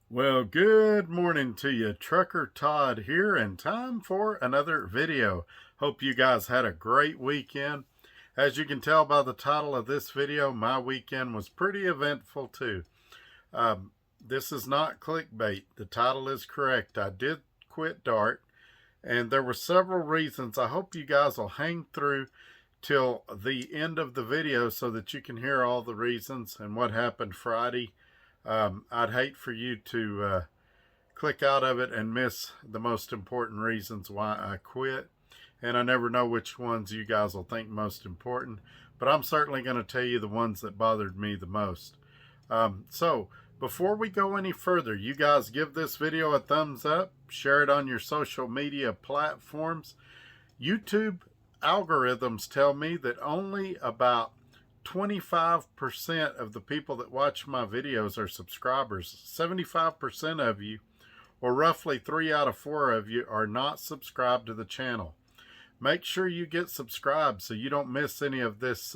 Well, good morning to you. Trucker Todd here, and time for another video. Hope you guys had a great weekend. As you can tell by the title of this video, my weekend was pretty eventful too. This is not clickbait. The title is correct. I did quit Dart, and there were several reasons. I hope you guys will hang through till the end of the video so that you can hear all the reasons and what happened Friday. I'd hate for you to click out of it and miss the most important reasons why I quit. And I never know which ones you guys will think most important, but I'm certainly going to tell you the ones that bothered me the most. So before we go any further, you guys give this video a thumbs up, share it on your social media platforms. YouTube algorithms tell me that only about 25% of the people that watch my videos are subscribers. 75% of you, or roughly 3 out of 4 of you, are not subscribed to the channel. Make sure you get subscribed so you don't miss any of this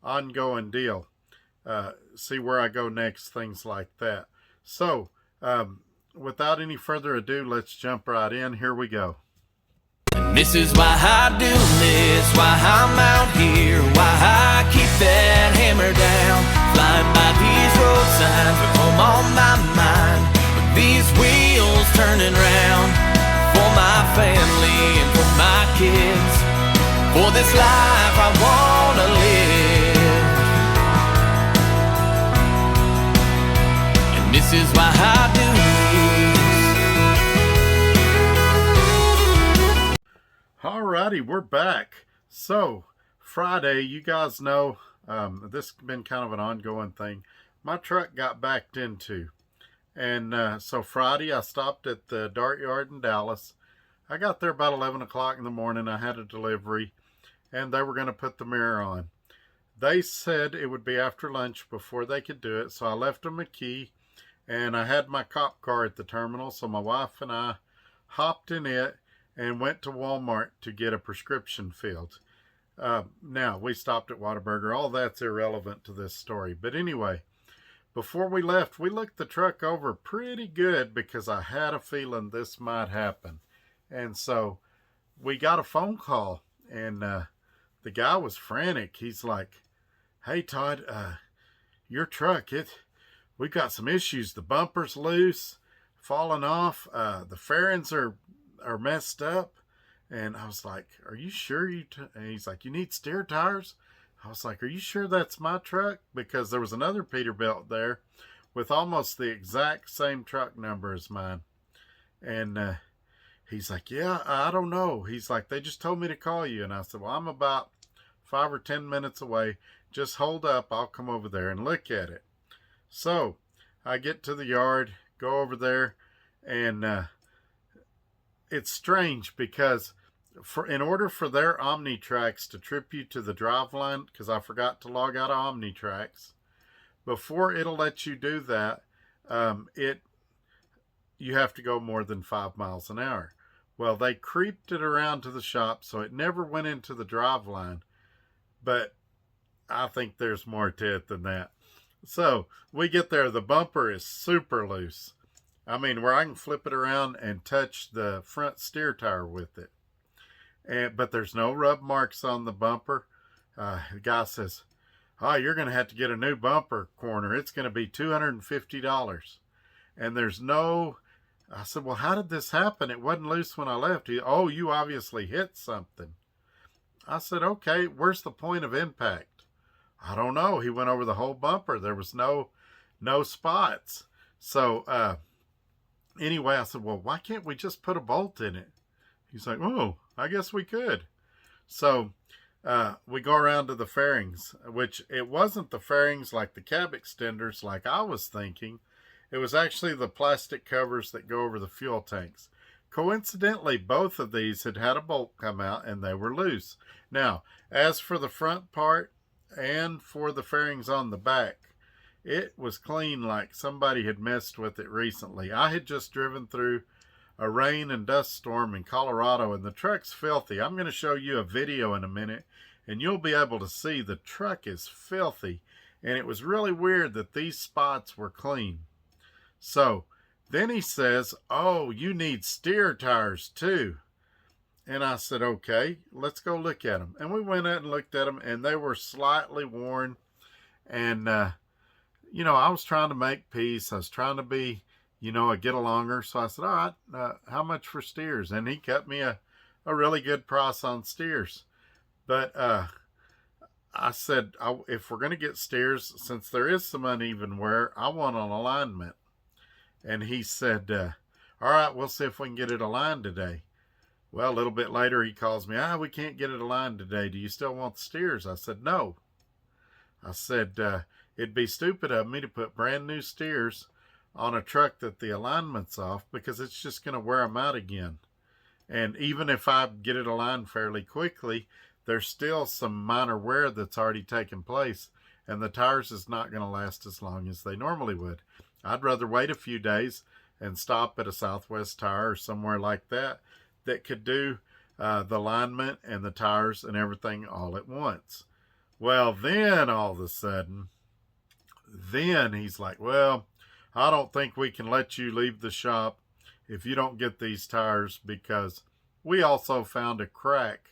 ongoing deal. See where I go next, things like that. So, without any further ado, let's jump right in. Here we go. This is why I do this, why I'm out here, why I keep that hammer down. Flying by these road signs with home on my mind, with these wheels turning round. For my family and for my kids, for this life I wanna live. And this is why I do this. Alrighty, we're back. So, Friday, you guys know, this has been kind of an ongoing thing. My truck got backed into. And so Friday, I stopped at the Dart Yard in Dallas. I got there about 11 o'clock in the morning. I had a delivery, and they were going to put the mirror on. They said it would be after lunch before they could do it, so I left them a key, and I had my cop car at the terminal, so my wife and I hopped in it and went to Walmart to get a prescription filled. Now, we stopped at Whataburger. All that's irrelevant to this story. But anyway, before we left, we looked the truck over pretty good because I had a feeling this might happen. And so we got a phone call, and the guy was frantic. He's like, "Hey, Todd, your truck, we got some issues. The bumper's loose, falling off. The fairings are messed up." And I was like, "Are you sure and he's like, "You need steer tires?" I was like, "Are you sure that's my truck?" Because there was another Peterbilt there with almost the exact same truck number as mine. And he's like, "Yeah, I don't know." He's like, "They just told me to call you." And I said, "Well, I'm about 5 or 10 minutes away. Just hold up. I'll come over there and look at it." So I get to the yard, go over there, and it's strange because in order for their OmniTrax to trip you to the driveline, because I forgot to log out of OmniTrax, before it'll let you do that, you have to go more than 5 miles an hour. Well, they creeped it around to the shop, so it never went into the driveline. But I think there's more to it than that. So we get there, the bumper is super loose. I mean, where I can flip it around and touch the front steer tire with it. But there's no rub marks on the bumper. The guy says, "Oh, you're going to have to get a new bumper corner. It's going to be $250. And there's no... I said, "Well, how did this happen? It wasn't loose when I left." "Oh, you obviously hit something." I said, "Okay, where's the point of impact?" "I don't know." He went over the whole bumper. There was no spots. So, anyway, I said, "Well, why can't we just put a bolt in it?" He's like, "Oh, I guess we could." So we go around to the fairings, which it wasn't the fairings like the cab extenders like I was thinking. It was actually the plastic covers that go over the fuel tanks. Coincidentally, both of these had a bolt come out and they were loose. Now, as for the front part and for the fairings on the back, it was clean like somebody had messed with it recently. I had just driven through a rain and dust storm in Colorado, and the truck's filthy. I'm going to show you a video in a minute, and you'll be able to see the truck is filthy. And it was really weird that these spots were clean. So Then he says, oh, you need steer tires too. And I said, okay, let's go look at them. And we went out and looked at them, and they were slightly worn. And, I was trying to make peace. I was trying to be, a get-alonger. So I said, all right, how much for steers? And he cut me a really good price on steers. But I said, if we're going to get steers, since there is some uneven wear, I want an alignment. And he said, all right, we'll see if we can get it aligned today. Well, a little bit later, he calls me, we can't get it aligned today. Do you still want the steers? I said, no. I said, it'd be stupid of me to put brand new steers on a truck that the alignment's off, because it's just going to wear them out again. And even if I get it aligned fairly quickly, there's still some minor wear that's already taken place, and the tires is not going to last as long as they normally would. I'd rather wait a few days and stop at a Southwest Tire or somewhere like that could do the alignment and the tires and everything all at once. Well, then all of a sudden, he's like, well, I don't think we can let you leave the shop if you don't get these tires, because we also found a crack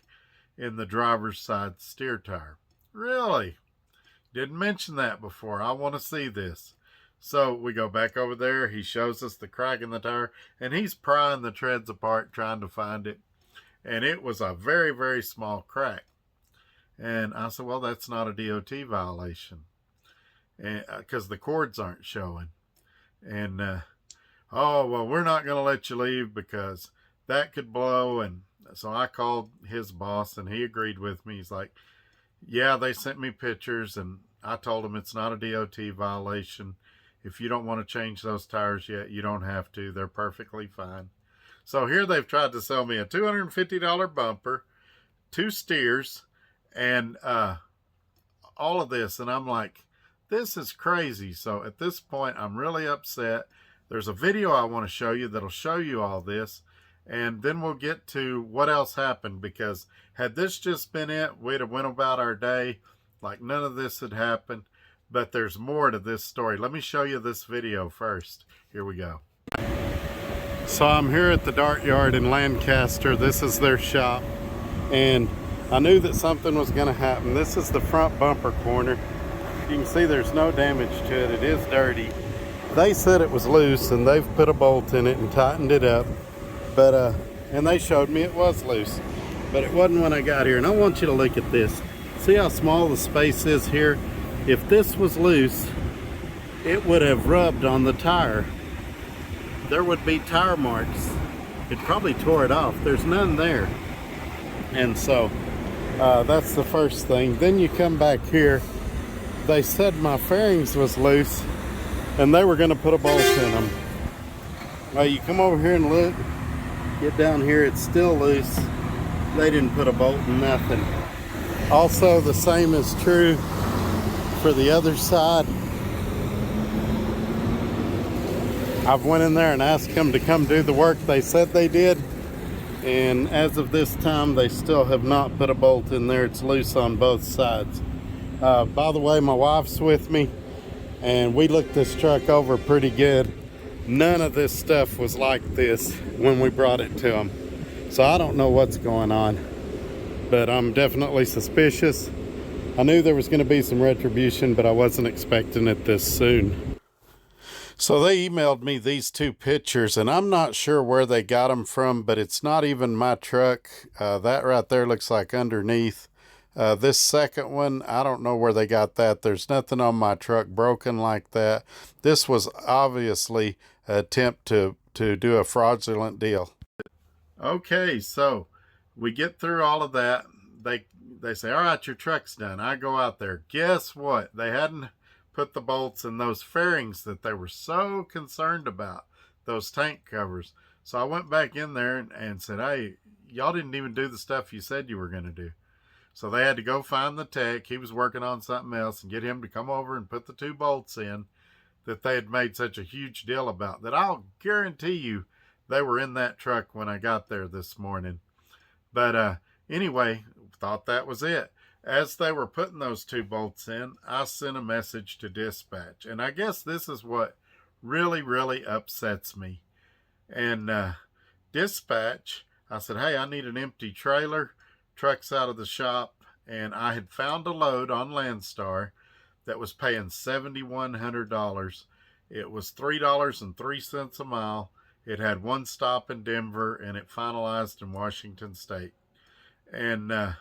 in the driver's side steer tire. Really? Didn't mention that before. I want to see this. So we go back over there. He shows us the crack in the tire, and he's prying the treads apart trying to find it. And it was a very, very small crack. And I said, well, that's not a DOT violation, because the cords aren't showing. And, oh, well, we're not going to let you leave because that could blow. And so I called his boss, and he agreed with me. He's like, yeah, they sent me pictures, and I told him it's not a DOT violation. If you don't want to change those tires yet, you don't have to. They're perfectly fine. So here they've tried to sell me a $250 bumper, 2 steers, and all of this. And I'm like, this is crazy. So at this point, I'm really upset. There's a video I want to show you that'll show you all this. And then we'll get to what else happened, because had this just been it, we'd have went about our day like none of this had happened. But there's more to this story. Let me show you this video first. Here we go. So I'm here at the Dart Yard in Lancaster. This is their shop. And I knew that something was going to happen. This is the front bumper corner. You can see there's no damage to it. It is dirty. They said it was loose, and they've put a bolt in it and tightened it up. But, and they showed me it was loose. But it wasn't when I got here. And I want you to look at this. See how small the space is here? If this was loose, it would have rubbed on the tire. There would be tire marks. It probably tore it off. There's none there. And so that's the first thing. Then you come back here. They said my fairings was loose, and they were going to put a bolt in them. Well, you come over here and look. Get down here. It's still loose. They didn't put a bolt in nothing. Also, the same is true for the other side. I've went in there and asked them to come do the work they said they did, and as of this time they still have not put a bolt in there. It's loose on both sides. By the way, my wife's with me, and we looked this truck over pretty good. None of this stuff was like this when we brought it to them, so I don't know what's going on, but I'm definitely suspicious. I knew there was going to be some retribution, but I wasn't expecting it this soon. So they emailed me these 2 pictures, and I'm not sure where they got them from, but it's not even my truck. That right there looks like underneath. This second one, I don't know where they got that. There's nothing on my truck broken like that. This was obviously an attempt to do a fraudulent deal. Okay, so we get through all of that. They say, all right, your truck's done. I go out there. Guess what? They hadn't put the bolts in those fairings that they were so concerned about, those tank covers. So I went back in there and said, hey, y'all didn't even do the stuff you said you were going to do. So they had to go find the tech. He was working on something else, and get him to come over and put the 2 bolts in that they had made such a huge deal about, that I'll guarantee you they were in that truck when I got there this morning. But anyway, thought that was it. As they were putting those 2 bolts in, I sent a message to dispatch. And I guess this is what really, really upsets me. And dispatch, I said, hey, I need an empty trailer. Truck's out of the shop. And I had found a load on Landstar that was paying $7,100. It was $3.03 a mile. It had one stop in Denver, and it finalized in Washington State. And I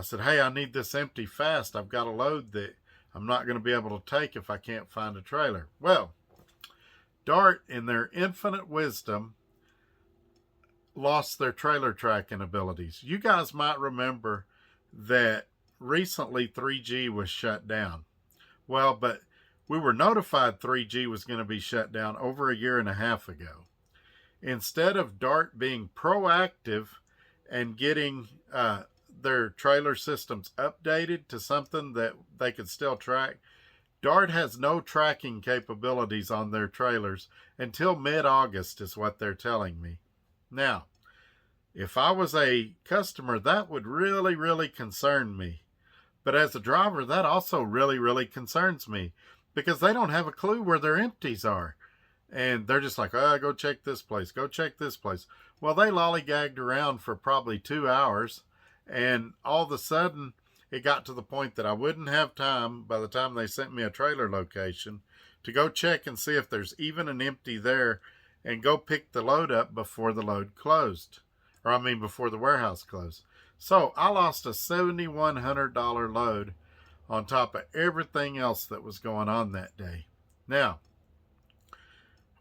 said, hey, I need this empty fast. I've got a load that I'm not going to be able to take if I can't find a trailer. Well, Dart, in their infinite wisdom, lost their trailer tracking abilities. You guys might remember that recently 3G was shut down. Well, but we were notified 3G was going to be shut down over a year and a half ago. Instead of Dart being proactive and getting their trailer systems updated to something that they could still track, Dart has no tracking capabilities on their trailers until mid-August is what they're telling me. Now, if I was a customer, that would really, really concern me. But as a driver, that also really, really concerns me because they don't have a clue where their empties are. And they're just like, oh, go check this place, go check this place. Well, they lollygagged around for probably 2 hours. And all of a sudden, it got to the point that I wouldn't have time by the time they sent me a trailer location to go check and see if there's even an empty there and go pick the load up before the load closed. Or I mean, before the warehouse closed. So I lost a $7,100 load on top of everything else that was going on that day. Now,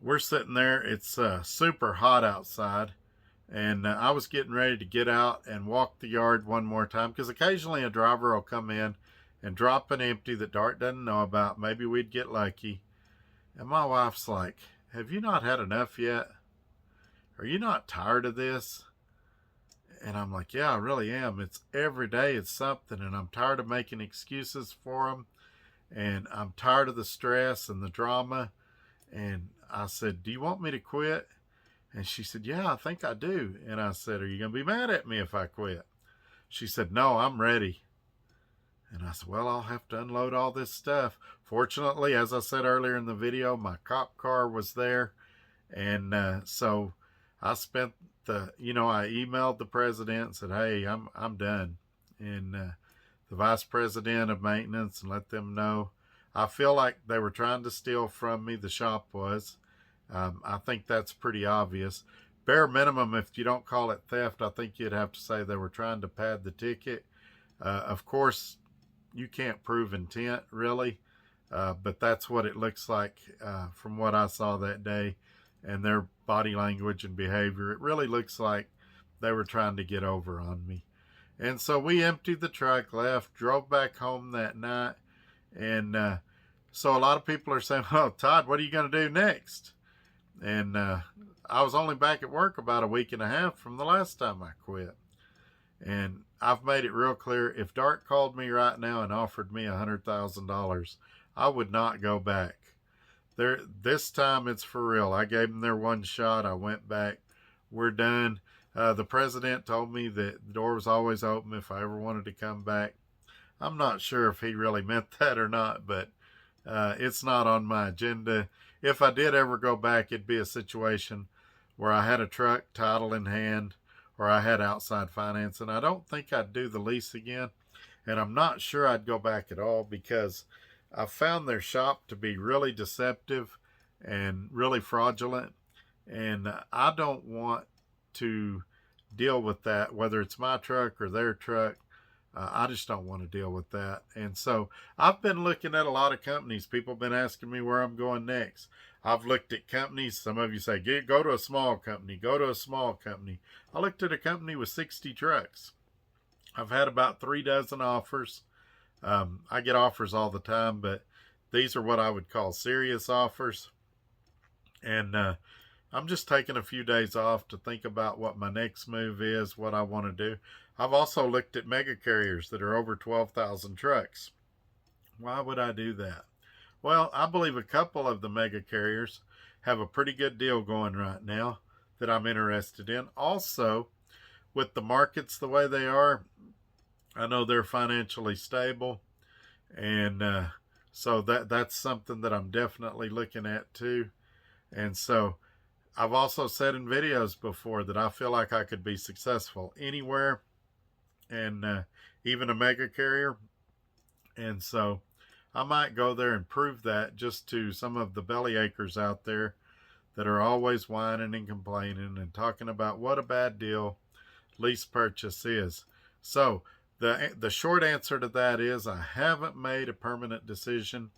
we're sitting there. It's super hot outside. And I was getting ready to get out and walk the yard one more time because occasionally a driver will come in and drop an empty that Dart doesn't know about. Maybe we'd get lucky. And my wife's like, have you not had enough yet? Are you not tired of this? And I'm like, yeah, I really am. It's every day it's something, and I'm tired of making excuses for them, and I'm tired of the stress and the drama. And I said, do you want me to quit? And she said, yeah, I think I do. And I said, are you going to be mad at me if I quit? She said, no, I'm ready. And I said, well, I'll have to unload all this stuff. Fortunately, as I said earlier in the video, my cop car was there. And so I spent I emailed the president and said, hey, I'm done. And the vice president of maintenance, and let them know. I feel like they were trying to steal from me. The shop was. I think that's pretty obvious. Bare minimum, if you don't call it theft, I think you'd have to say they were trying to pad the ticket. Of course, you can't prove intent, really. But that's what it looks like from what I saw that day and their body language and behavior. It really looks like they were trying to get over on me. And so we emptied the truck, left, drove back home that night. And so a lot of people are saying, well, Todd, what are you going to do next? And I was only back at work about a week and a half from the last time I quit. And I've made it real clear, if Dart called me right now and offered me $100,000, I would not go back. This time it's for real. I gave them their one shot. I went back. We're done. The president told me that the door was always open if I ever wanted to come back. I'm not sure if he really meant that or not, but it's not on my agenda. If I did ever go back, it'd be a situation where I had a truck, title in hand, or I had outside finance. And I don't think I'd do the lease again. And I'm not sure I'd go back at all because I found their shop to be really deceptive and really fraudulent. And I don't want to deal with that, whether it's my truck or their truck. I just don't want to deal with that. And so I've been looking at a lot of companies. People have been asking me where I'm going next. I've looked at companies. Some of you say, go to a small company, go to a small company. I looked at a company with 60 trucks. I've had about 3 dozen offers. I get offers all the time, but these are what I would call serious offers. And I'm just taking a few days off to think about what my next move is, what I want to do. I've also looked at mega carriers that are over 12,000 trucks. Why would I do that? Well, I believe a couple of the mega carriers have a pretty good deal going right now that I'm interested in. Also, with the markets the way they are, I know they're financially stable. And so that's something that I'm definitely looking at too. And so I've also said in videos before that I feel like I could be successful anywhere, and even a mega carrier. And so I might go there and prove that just to some of the belly achers out there that are always whining and complaining and talking about what a bad deal lease purchase is. So the short answer to that is I haven't made a permanent decision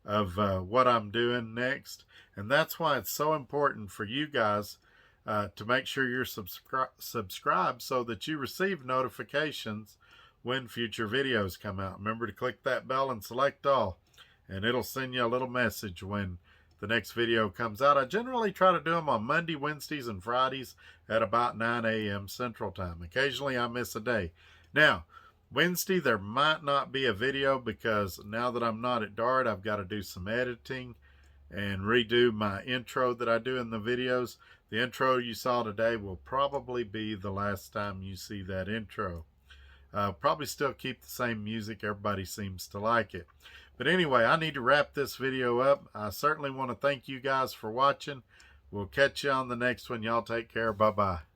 of what I'm doing next, and that's why it's so important for you guys to make sure you're subscribed so that you receive notifications when future videos come out. Remember to click that bell and select all, and it'll send you a little message when the next video comes out. I generally try to do them on Monday, Wednesdays, and Fridays at about 9 a.m. Central Time. Occasionally I miss a day. Now, Wednesday there might not be a video because now that I'm not at DART, I've got to do some editing and redo my intro that I do in the videos. The intro you saw today will probably be the last time you see that intro. Probably still keep the same music. Everybody seems to like it. But anyway, I need to wrap this video up. I certainly want to thank you guys for watching. We'll catch you on the next one. Y'all take care. Bye-bye.